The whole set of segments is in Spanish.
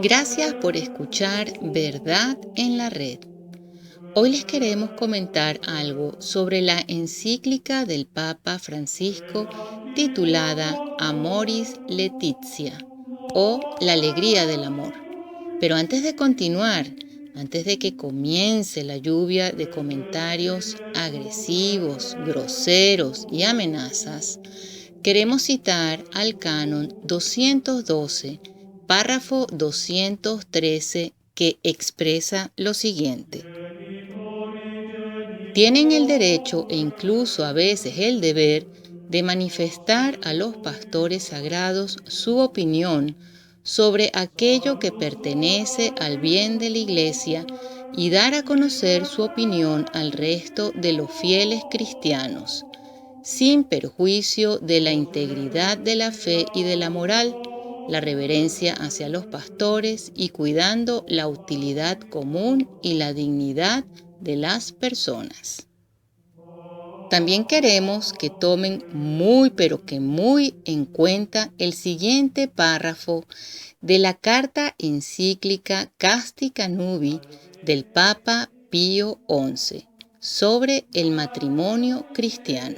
Gracias por escuchar Verdad en la Red. Hoy les queremos comentar algo sobre la encíclica del Papa Francisco titulada Amoris Laetitia o La alegría del amor. Pero antes de continuar, antes de que comience la lluvia de comentarios agresivos, groseros y amenazas, queremos citar al canon 212, párrafo 213, que expresa lo siguiente: tienen el derecho e incluso a veces el deber de manifestar a los pastores sagrados su opinión sobre aquello que pertenece al bien de la Iglesia y dar a conocer su opinión al resto de los fieles cristianos, sin perjuicio de la integridad de la fe y de la moral, la reverencia hacia los pastores y cuidando la utilidad común y la dignidad de las personas. También queremos que tomen muy pero que muy en cuenta el siguiente párrafo de la carta encíclica Casti Canubi del Papa Pío XI sobre el matrimonio cristiano.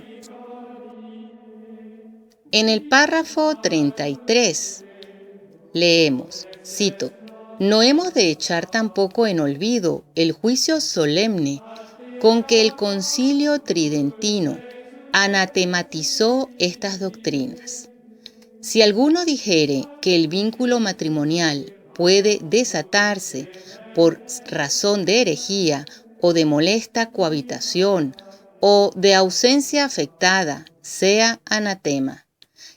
En el párrafo 33 leemos, cito: «No hemos de echar tampoco en olvido el juicio solemne con que el Concilio Tridentino anatematizó estas doctrinas. Si alguno dijere que el vínculo matrimonial puede desatarse por razón de herejía o de molesta cohabitación o de ausencia afectada, sea anatema.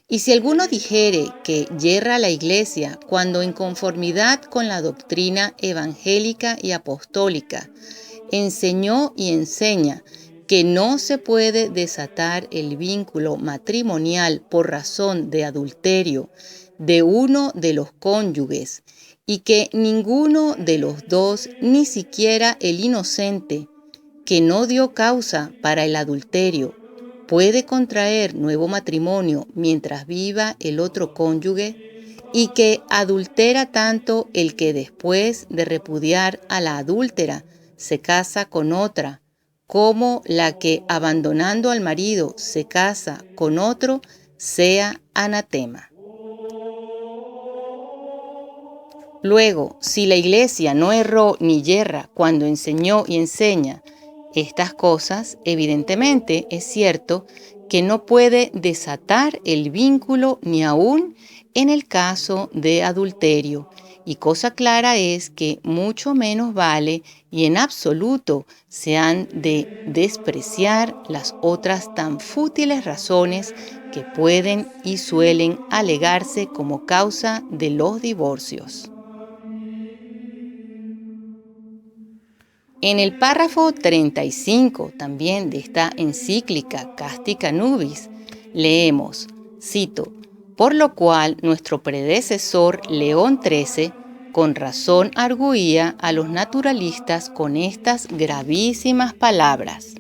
Y si alguno dijere que yerra la Iglesia cuando en conformidad con la doctrina evangélica y apostólica enseñó y enseña que no se puede desatar el vínculo matrimonial por razón de adulterio de uno de los cónyuges y que ninguno de los dos, ni siquiera el inocente, que no dio causa para el adulterio, puede contraer nuevo matrimonio mientras viva el otro cónyuge, y que adultera tanto el que después de repudiar a la adúltera se casa con otra, como la que abandonando al marido se casa con otro, sea anatema. Luego, si la Iglesia no erró ni yerra cuando enseñó y enseña estas cosas, evidentemente es cierto que no puede desatar el vínculo ni aún en el caso de adulterio, y cosa clara es que mucho menos vale y en absoluto se han de despreciar las otras tan fútiles razones que pueden y suelen alegarse como causa de los divorcios. En el párrafo 35 también de esta encíclica Casti Canubis leemos, cito: «Por lo cual nuestro predecesor León XIII con razón arguía a los naturalistas con estas gravísimas palabras: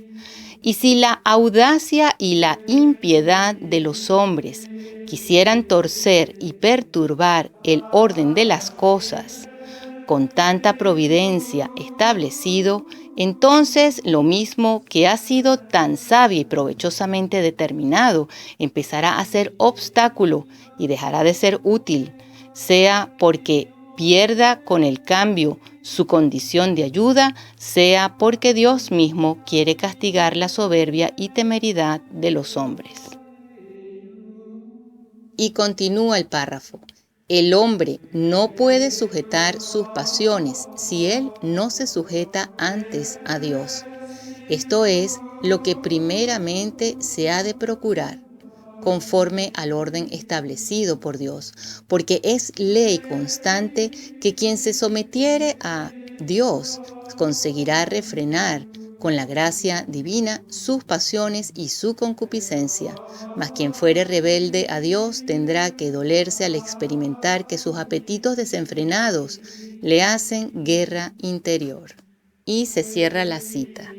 y si la audacia y la impiedad de los hombres quisieran torcer y perturbar el orden de las cosas, con tanta providencia establecido, entonces lo mismo que ha sido tan sabio y provechosamente determinado empezará a ser obstáculo y dejará de ser útil, sea porque pierda con el cambio su condición de ayuda, sea porque Dios mismo quiere castigar la soberbia y temeridad de los hombres». Y continúa el párrafo: «El hombre no puede sujetar sus pasiones si él no se sujeta antes a Dios. Esto es lo que primeramente se ha de procurar, conforme al orden establecido por Dios, porque es ley constante que quien se sometiere a Dios conseguirá refrenar con la gracia divina sus pasiones y su concupiscencia, mas quien fuere rebelde a Dios tendrá que dolerse al experimentar que sus apetitos desenfrenados le hacen guerra interior». Y se cierra la cita.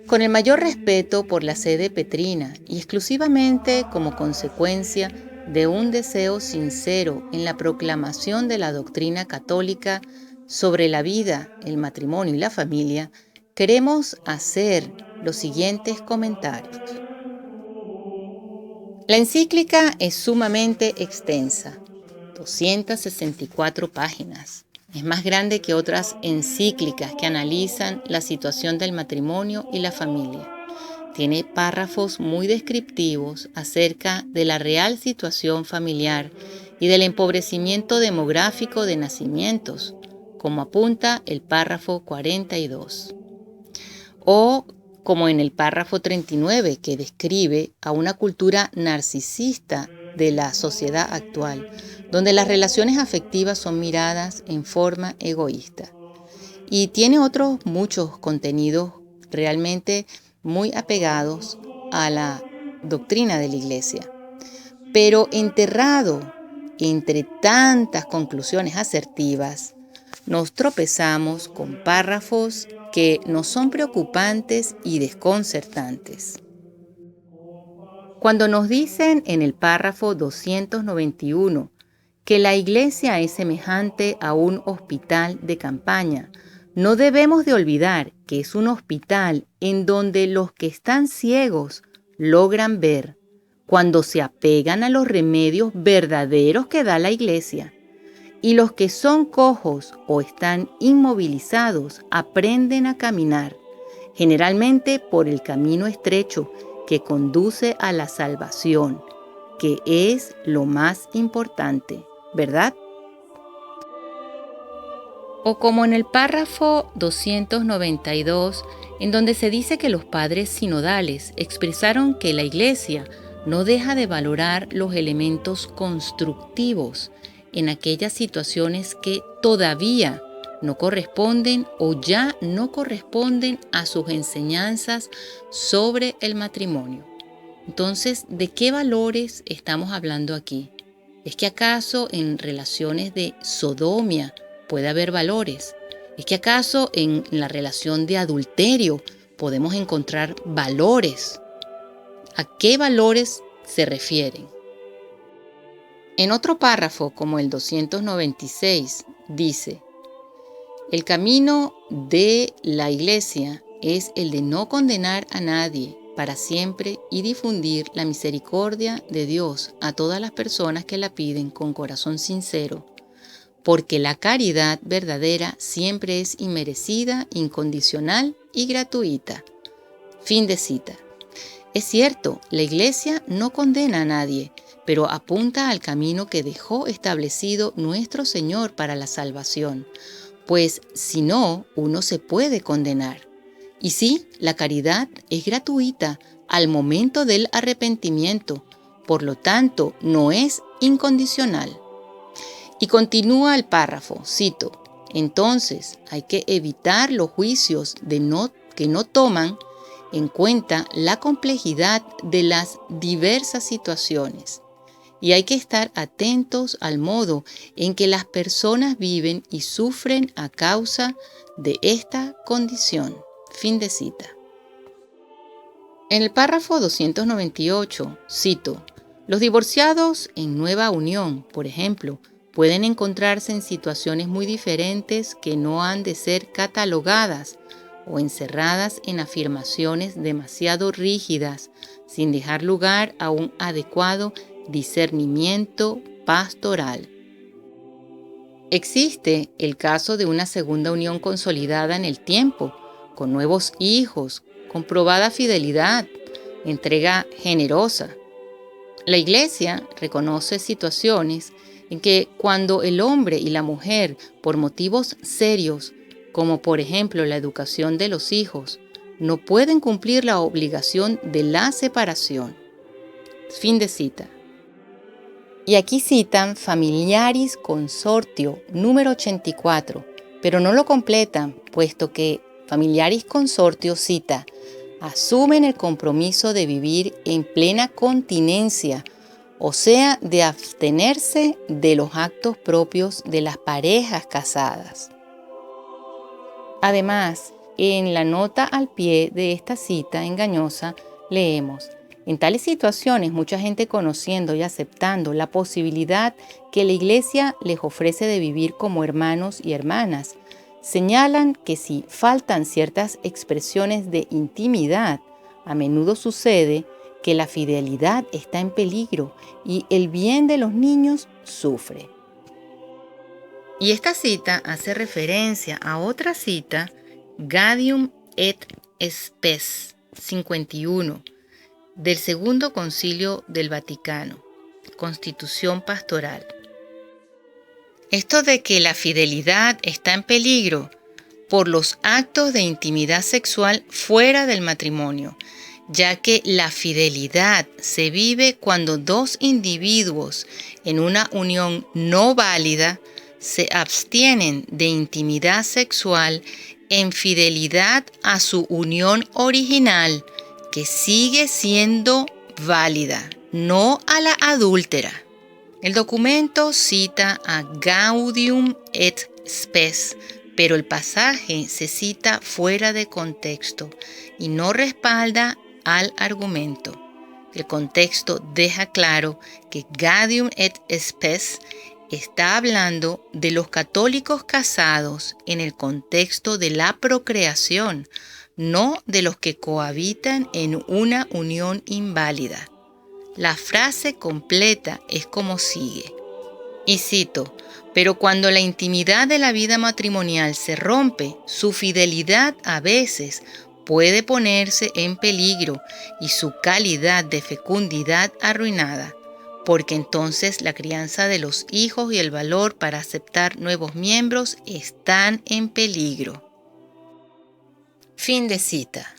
Con el mayor respeto por la sede petrina y exclusivamente como consecuencia de un deseo sincero en la proclamación de la doctrina católica sobre la vida, el matrimonio y la familia, queremos hacer los siguientes comentarios. La encíclica es sumamente extensa, 264 páginas. Es más grande que otras encíclicas que analizan la situación del matrimonio y la familia. Tiene párrafos muy descriptivos acerca de la real situación familiar y del empobrecimiento demográfico de nacimientos, como apunta el párrafo 42. O como en el párrafo 39, que describe a una cultura narcisista de la sociedad actual, donde las relaciones afectivas son miradas en forma egoísta. Y tiene otros muchos contenidos realmente muy apegados a la doctrina de la Iglesia. Pero enterrado entre tantas conclusiones asertivas, nos tropezamos con párrafos que nos son preocupantes y desconcertantes. Cuando nos dicen en el párrafo 291 que la Iglesia es semejante a un hospital de campaña, no debemos de olvidar que es un hospital en donde los que están ciegos logran ver cuando se apegan a los remedios verdaderos que da la Iglesia. Y los que son cojos o están inmovilizados aprenden a caminar, generalmente por el camino estrecho que conduce a la salvación, que es lo más importante, ¿verdad? O como en el párrafo 292, en donde se dice que los padres sinodales expresaron que la Iglesia no deja de valorar los elementos constructivos en aquellas situaciones que todavía no corresponden o ya no corresponden a sus enseñanzas sobre el matrimonio. Entonces, ¿de qué valores estamos hablando aquí? ¿Es que acaso en relaciones de sodomia puede haber valores? ¿Es que acaso en la relación de adulterio podemos encontrar valores? ¿A qué valores se refieren? En otro párrafo, como el 296, dice: el camino de la Iglesia es el de no condenar a nadie para siempre y difundir la misericordia de Dios a todas las personas que la piden con corazón sincero, porque la caridad verdadera siempre es inmerecida, incondicional y gratuita. Fin de cita. Es cierto, la Iglesia no condena a nadie, pero apunta al camino que dejó establecido nuestro Señor para la salvación, pues si no, uno se puede condenar. Y sí, la caridad es gratuita al momento del arrepentimiento, por lo tanto, no es incondicional. Y continúa el párrafo, cito: entonces hay que evitar los juicios que no toman en cuenta la complejidad de las diversas situaciones. Y hay que estar atentos al modo en que las personas viven y sufren a causa de esta condición. Fin de cita. En el párrafo 298, cito: los divorciados en nueva unión, por ejemplo, pueden encontrarse en situaciones muy diferentes que no han de ser catalogadas o encerradas en afirmaciones demasiado rígidas, sin dejar lugar a un adecuado discernimiento pastoral. Existe el caso de una segunda unión consolidada en el tiempo, con nuevos hijos, comprobada fidelidad, entrega generosa. La Iglesia reconoce situaciones en que cuando el hombre y la mujer, por motivos serios, como por ejemplo la educación de los hijos, no pueden cumplir la obligación de la separación. Fin de cita. Y aquí citan Familiaris Consortio número 84, pero no lo completan, puesto que Familiaris Consortio cita: asumen el compromiso de vivir en plena continencia, o sea, de abstenerse de los actos propios de las parejas casadas. Además, en la nota al pie de esta cita engañosa leemos: En tales situaciones, mucha gente conociendo y aceptando la posibilidad que la Iglesia les ofrece de vivir como hermanos y hermanas, señalan que si faltan ciertas expresiones de intimidad, a menudo sucede que la fidelidad está en peligro y el bien de los niños sufre. Y esta cita hace referencia a otra cita, Gaudium et Spes 51, del Segundo Concilio del Vaticano, Constitución Pastoral. Esto de que la fidelidad está en peligro por los actos de intimidad sexual fuera del matrimonio, ya que la fidelidad se vive cuando dos individuos en una unión no válida se abstienen de intimidad sexual en fidelidad a su unión original, que sigue siendo válida, no a la adúltera. El documento cita a Gaudium et Spes, pero el pasaje se cita fuera de contexto y no respalda al argumento. El contexto deja claro que Gaudium et Spes está hablando de los católicos casados en el contexto de la procreación, no de los que cohabitan en una unión inválida. La frase completa es como sigue, y cito: pero cuando la intimidad de la vida matrimonial se rompe, su fidelidad a veces puede ponerse en peligro y su calidad de fecundidad arruinada, porque entonces la crianza de los hijos y el valor para aceptar nuevos miembros están en peligro. Fin de cita.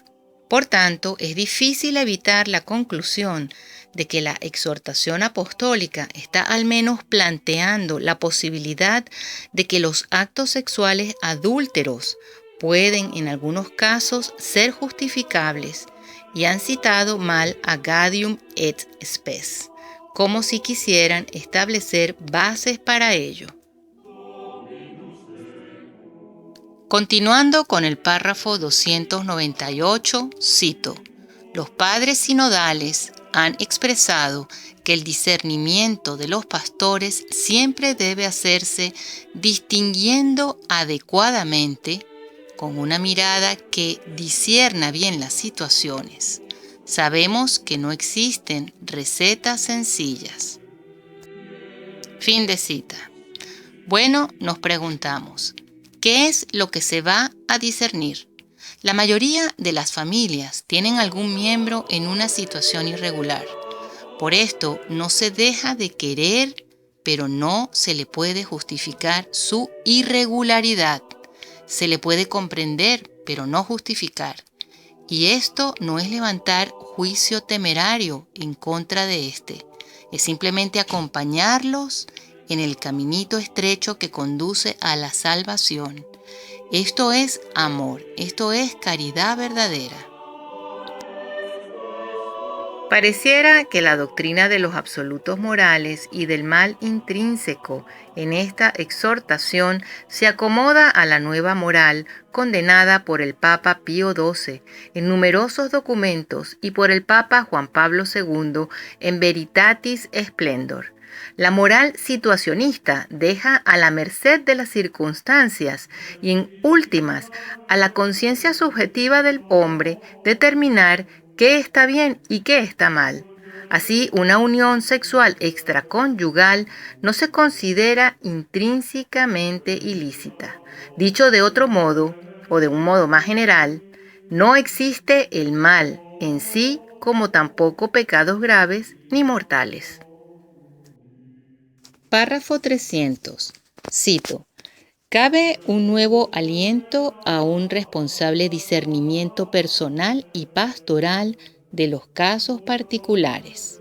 Por tanto, es difícil evitar la conclusión de que la exhortación apostólica está al menos planteando la posibilidad de que los actos sexuales adúlteros pueden en algunos casos ser justificables, y han citado mal a Gaudium et Spes, como si quisieran establecer bases para ello. Continuando con el párrafo 298, cito: los padres sinodales han expresado que el discernimiento de los pastores siempre debe hacerse distinguiendo adecuadamente, con una mirada que discierna bien las situaciones. Sabemos que no existen recetas sencillas. Fin de cita. Bueno, nos preguntamos, ¿qué es lo que se va a discernir? La mayoría de las familias tienen algún miembro en una situación irregular. Por esto, no se deja de querer, pero no se le puede justificar su irregularidad. Se le puede comprender, pero no justificar. Y esto no es levantar juicio temerario en contra de éste. Es simplemente acompañarlos en el caminito estrecho que conduce a la salvación. Esto es amor, esto es caridad verdadera. Pareciera que la doctrina de los absolutos morales y del mal intrínseco en esta exhortación se acomoda a la nueva moral condenada por el Papa Pío XII en numerosos documentos y por el Papa Juan Pablo II en Veritatis Splendor. La moral situacionista deja a la merced de las circunstancias y, en últimas, a la conciencia subjetiva del hombre determinar qué está bien y qué está mal. Así, una unión sexual extraconyugal no se considera intrínsecamente ilícita. Dicho de otro modo, o de un modo más general, no existe el mal en sí, como tampoco pecados graves ni mortales. Párrafo 300. Cito: cabe un nuevo aliento a un responsable discernimiento personal y pastoral de los casos particulares.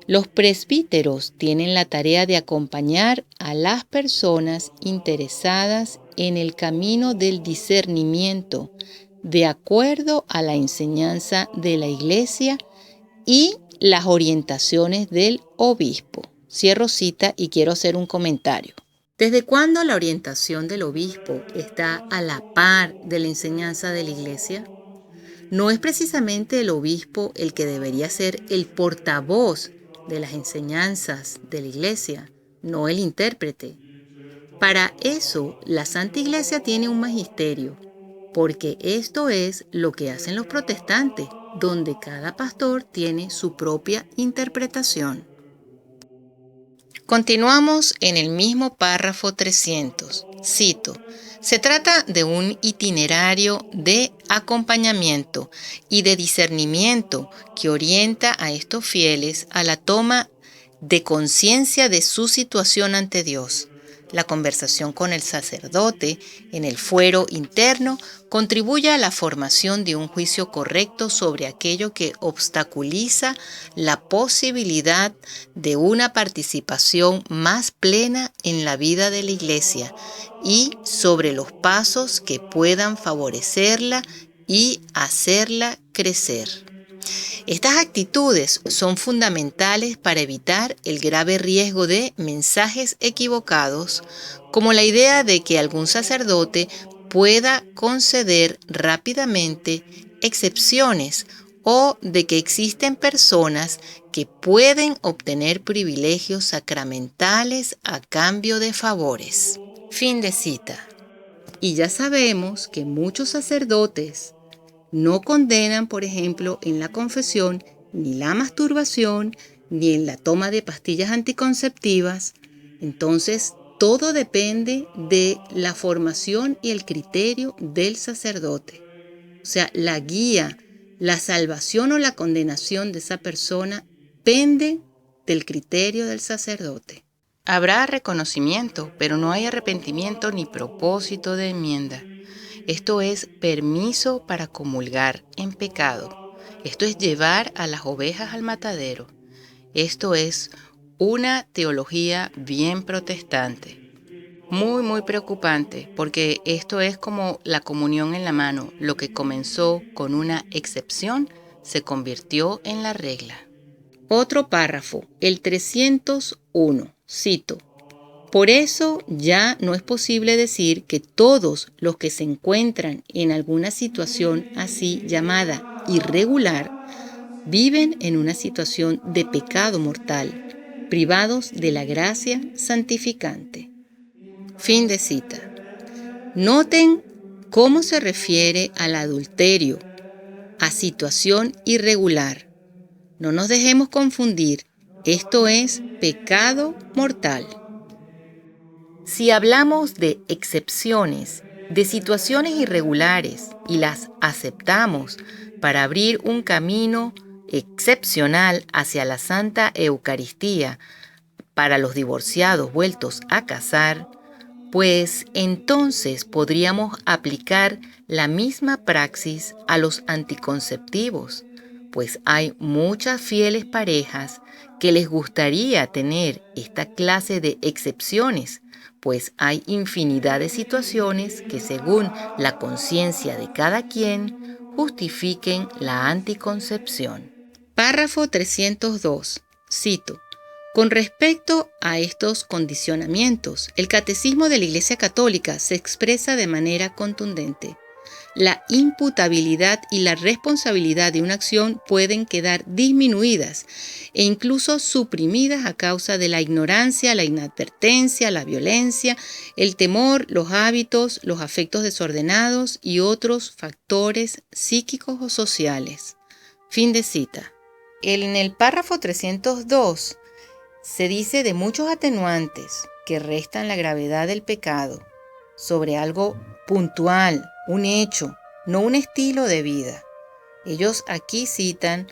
Los presbíteros tienen la tarea de acompañar a las personas interesadas en el camino del discernimiento, de acuerdo a la enseñanza de la Iglesia y las orientaciones del obispo. Cierro cita y quiero hacer un comentario. ¿Desde cuándo la orientación del obispo está a la par de la enseñanza de la Iglesia? No es precisamente el obispo el que debería ser el portavoz de las enseñanzas de la iglesia, no el intérprete. Para eso, la Santa Iglesia tiene un magisterio, porque esto es lo que hacen los protestantes, donde cada pastor tiene su propia interpretación. Continuamos en el mismo párrafo 300. Cito: se trata de un itinerario de acompañamiento y de discernimiento que orienta a estos fieles a la toma de conciencia de su situación ante Dios. La conversación con el sacerdote en el fuero interno contribuye a la formación de un juicio correcto sobre aquello que obstaculiza la posibilidad de una participación más plena en la vida de la Iglesia y sobre los pasos que puedan favorecerla y hacerla crecer. Estas actitudes son fundamentales para evitar el grave riesgo de mensajes equivocados, como la idea de que algún sacerdote pueda conceder rápidamente excepciones o de que existen personas que pueden obtener privilegios sacramentales a cambio de favores. Fin de cita. Y ya sabemos que muchos sacerdotes no condenan, por ejemplo, en la confesión, ni la masturbación, ni en la toma de pastillas anticonceptivas. Entonces, todo depende de la formación y el criterio del sacerdote. O sea, la guía, la salvación o la condenación de esa persona pende del criterio del sacerdote. Habrá reconocimiento, pero no hay arrepentimiento ni propósito de enmienda. Esto es permiso para comulgar en pecado. Esto es llevar a las ovejas al matadero. Esto es una teología bien protestante. Muy, muy preocupante, porque esto es como la comunión en la mano. Lo que comenzó con una excepción se convirtió en la regla. Otro párrafo, el 301, cito: por eso ya no es posible decir que todos los que se encuentran en alguna situación así llamada irregular viven en una situación de pecado mortal, privados de la gracia santificante. Fin de cita. Noten cómo se refiere al adulterio, a situación irregular. No nos dejemos confundir, esto es pecado mortal. Si hablamos de excepciones, de situaciones irregulares y las aceptamos para abrir un camino excepcional hacia la Santa Eucaristía para los divorciados vueltos a casar, pues entonces podríamos aplicar la misma praxis a los anticonceptivos, pues hay muchas fieles parejas que les gustaría tener esta clase de excepciones, pues hay infinidad de situaciones que, según la conciencia de cada quien, justifiquen la anticoncepción. Párrafo 302. Cito: con respecto a estos condicionamientos, el Catecismo de la Iglesia Católica se expresa de manera contundente. La imputabilidad y la responsabilidad de una acción pueden quedar disminuidas e incluso suprimidas a causa de la ignorancia, la inadvertencia, la violencia, el temor, los hábitos, los afectos desordenados y otros factores psíquicos o sociales. Fin de cita. En el párrafo 302 se dice de muchos atenuantes que restan la gravedad del pecado sobre algo puntual, un hecho, no un estilo de vida. Ellos aquí citan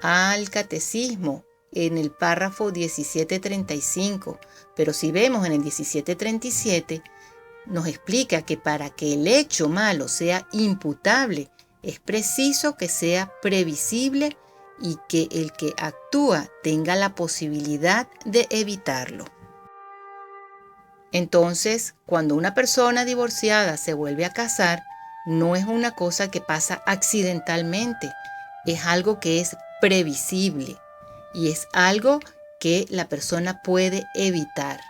al Catecismo en el párrafo 1735, pero si vemos en el 1737, nos explica que para que el hecho malo sea imputable, es preciso que sea previsible y que el que actúa tenga la posibilidad de evitarlo. Entonces, cuando una persona divorciada se vuelve a casar, no es una cosa que pasa accidentalmente, es algo que es previsible y es algo que la persona puede evitar.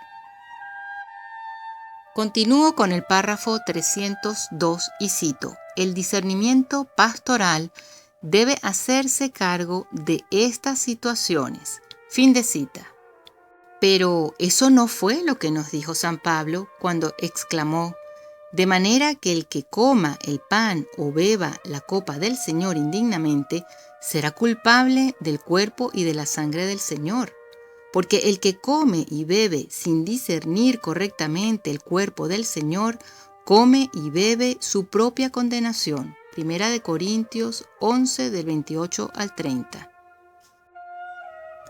Continúo con el párrafo 302 y cito: el discernimiento pastoral debe hacerse cargo de estas situaciones. Fin de cita. Pero eso no fue lo que nos dijo San Pablo cuando exclamó: de manera que el que coma el pan o beba la copa del Señor indignamente, será culpable del cuerpo y de la sangre del Señor. Porque el que come y bebe sin discernir correctamente el cuerpo del Señor, come y bebe su propia condenación. 1 Corintios 11, del 28 al 30.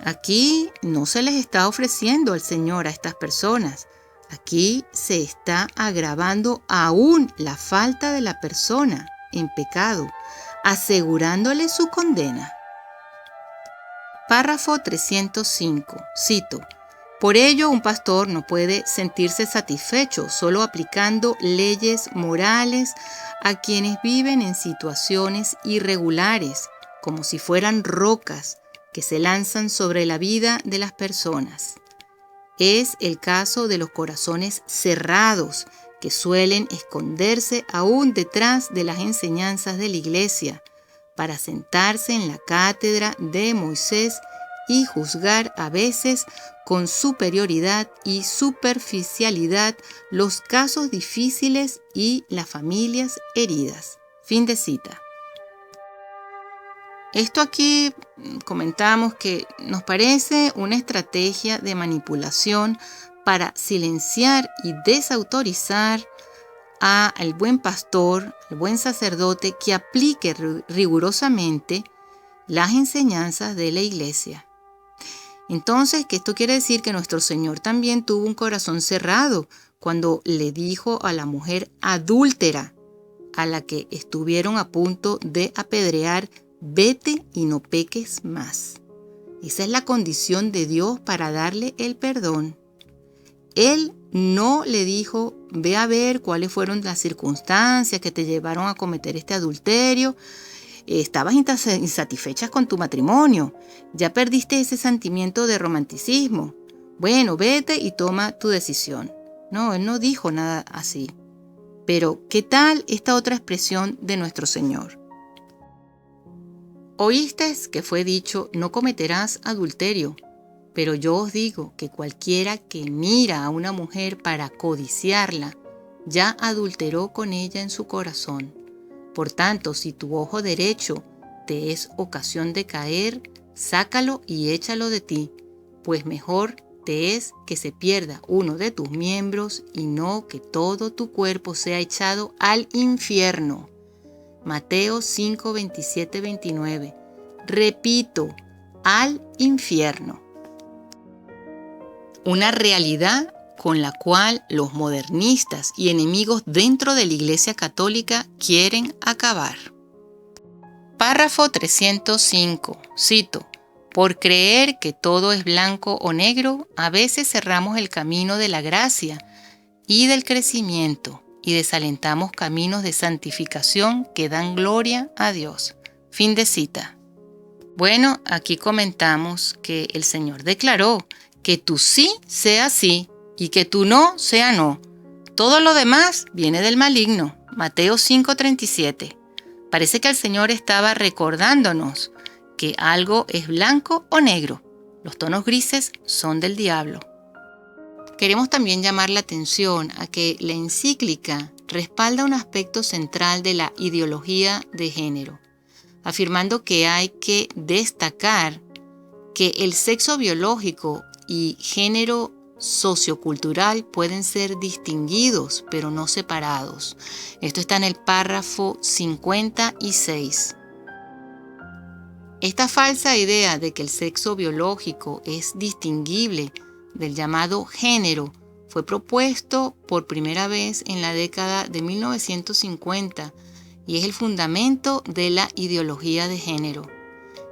Aquí no se les está ofreciendo al Señor a estas personas. Aquí se está agravando aún la falta de la persona en pecado, asegurándole su condena. Párrafo 305. Cito: por ello, un pastor no puede sentirse satisfecho solo aplicando leyes morales a quienes viven en situaciones irregulares, como si fueran rocas que se lanzan sobre la vida de las personas. Es el caso de los corazones cerrados, que suelen esconderse aún detrás de las enseñanzas de la Iglesia, para sentarse en la cátedra de Moisés y juzgar a veces con superioridad y superficialidad los casos difíciles y las familias heridas. Fin de cita. Esto aquí comentamos que nos parece una estrategia de manipulación para silenciar y desautorizar al buen pastor, al buen sacerdote que aplique rigurosamente las enseñanzas de la Iglesia. Entonces, que esto quiere decir que nuestro Señor también tuvo un corazón cerrado cuando le dijo a la mujer adúltera, a la que estuvieron a punto de apedrear: vete y no peques más. Esa es la condición de Dios para darle el perdón. Él no le dijo: ve a ver cuáles fueron las circunstancias que te llevaron a cometer este adulterio. Estabas insatisfecha con tu matrimonio. Ya perdiste ese sentimiento de romanticismo. Bueno, vete y toma tu decisión. No, él no dijo nada así. Pero, ¿qué tal esta otra expresión de nuestro Señor? Oísteis que fue dicho: no cometerás adulterio. Pero yo os digo que cualquiera que mira a una mujer para codiciarla, ya adulteró con ella en su corazón. Por tanto, si tu ojo derecho te es ocasión de caer, sácalo y échalo de ti, pues mejor te es que se pierda uno de tus miembros y no que todo tu cuerpo sea echado al infierno. Mateo 5, 27, 29. Repito, al infierno. Una realidad con la cual los modernistas y enemigos dentro de la Iglesia Católica quieren acabar. Párrafo 305. Cito: por creer que todo es blanco o negro, a veces cerramos el camino de la gracia y del crecimiento y desalentamos caminos de santificación que dan gloria a Dios. Fin de cita. Bueno, aquí comentamos que el Señor declaró que tu sí sea sí y que tu no sea no. Todo lo demás viene del maligno. Mateo 5:37. Parece que el Señor estaba recordándonos que algo es blanco o negro. Los tonos grises son del diablo. Queremos también llamar la atención a que la encíclica respalda un aspecto central de la ideología de género, afirmando que hay que destacar que el sexo biológico y género sociocultural pueden ser distinguidos, pero no separados. Esto está en el párrafo 56. Esta falsa idea de que el sexo biológico es distinguible del llamado género fue propuesto por primera vez en la década de 1950 y es el fundamento de la ideología de género.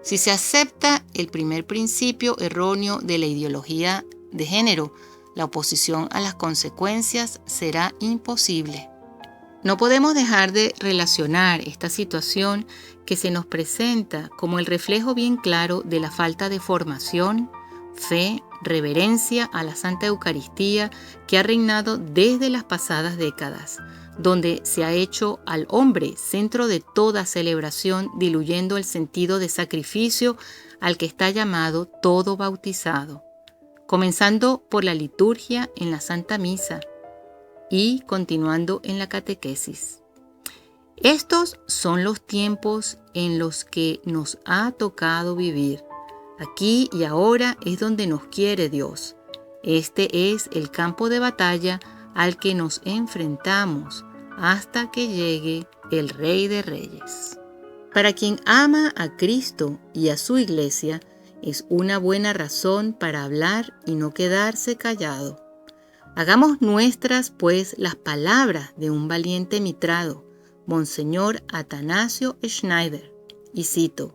Si se acepta el primer principio erróneo de la ideología de género, la oposición a las consecuencias será imposible. No podemos dejar de relacionar esta situación que se nos presenta como el reflejo bien claro de la falta de formación, fe, reverencia a la Santa Eucaristía que ha reinado desde las pasadas décadas, donde se ha hecho al hombre centro de toda celebración, diluyendo el sentido de sacrificio al que está llamado todo bautizado, comenzando por la liturgia en la Santa Misa y continuando en la catequesis. Estos son los tiempos en los que nos ha tocado vivir. Aquí y ahora es donde nos quiere Dios. Este es el campo de batalla al que nos enfrentamos hasta que llegue el Rey de Reyes. Para quien ama a Cristo y a su Iglesia, es una buena razón para hablar y no quedarse callado. Hagamos nuestras, pues, las palabras de un valiente mitrado, Monseñor Atanasio Schneider, y cito: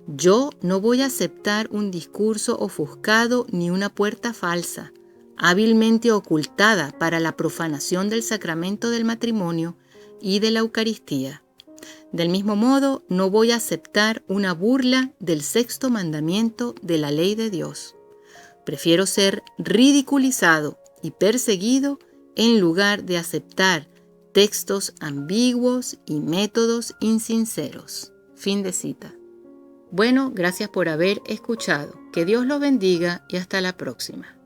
«Yo no voy a aceptar un discurso ofuscado ni una puerta falsa, hábilmente ocultada para la profanación del sacramento del matrimonio y de la Eucaristía. Del mismo modo, no voy a aceptar una burla del sexto mandamiento de la ley de Dios. Prefiero ser ridiculizado y perseguido en lugar de aceptar textos ambiguos y métodos insinceros». Fin de cita. Bueno, gracias por haber escuchado. Que Dios los bendiga y hasta la próxima.